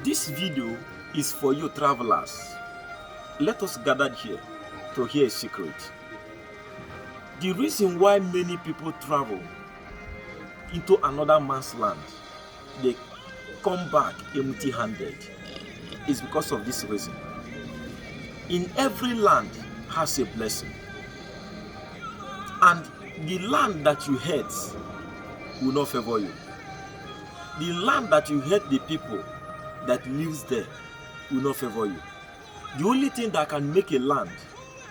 This video is for you travelers. Let us gather here to hear a secret. The reason why many people travel into another man's land, they come back empty-handed, is because of this reason. In every land has a blessing, and the land that you hate will not favor you. The land that you hate the people that lives there will not favor you. The only thing that can make a land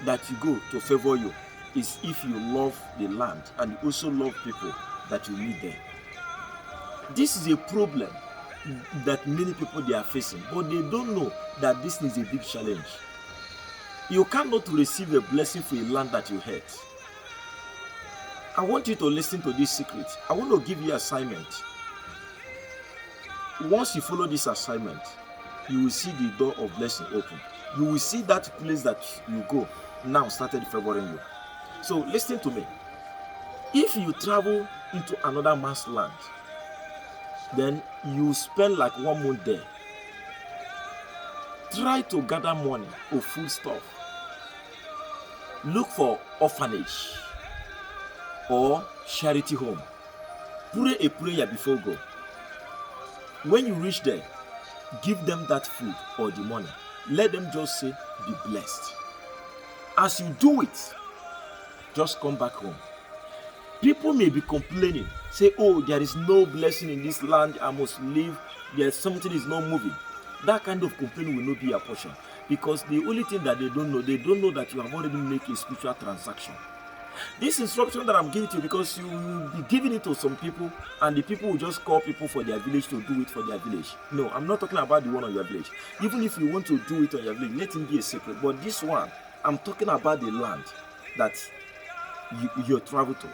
that you go to favor you is if you love the land and you also love people that you meet there. This is a problem that many people they are facing, but they don't know that this is a big challenge. You cannot receive a blessing for a land that you hate. I want you to listen to this secret. I want to give you an assignment. Once you follow this assignment, you will see the door of blessing open. You will see that place that you go now started favoring you. So listen to me. If you travel into another man's land, then you spend like 1 month there. Try to gather money or food stuff. Look for orphanage or charity home. Pray a prayer before go. When you reach there, give them that food or the money. Let them just say, be blessed. As you do it, just come back home. People may be complaining, say, oh, there is no blessing in this land, I must leave, there's something is not moving. That kind of complaining will not be a portion, because the only thing that they don't know that you have already made a spiritual transaction. This instruction that I'm giving to you, because you will be giving it to some people, and the people will just call people for their village to do it for their village. No, I'm not talking about the one on your village. Even if you want to do it on your village, let it be a secret. But this one, I'm talking about the land that you travel to.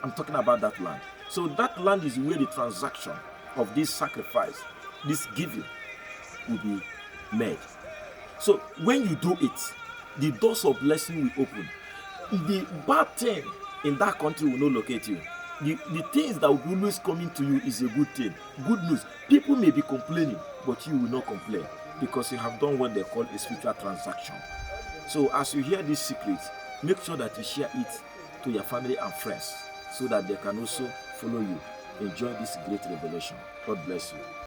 I'm talking about that land. So that land is where the transaction of this sacrifice, this giving, will be made. So when you do it, the doors of blessing will open. The bad thing in that country will not locate you. The things that will be always coming to you is a good thing. Good news. People may be complaining, but you will not complain, because you have done what they call a spiritual transaction. So as you hear these secrets, make sure that you share it to your family and friends, so that they can also follow you. Enjoy this great revelation. God bless you.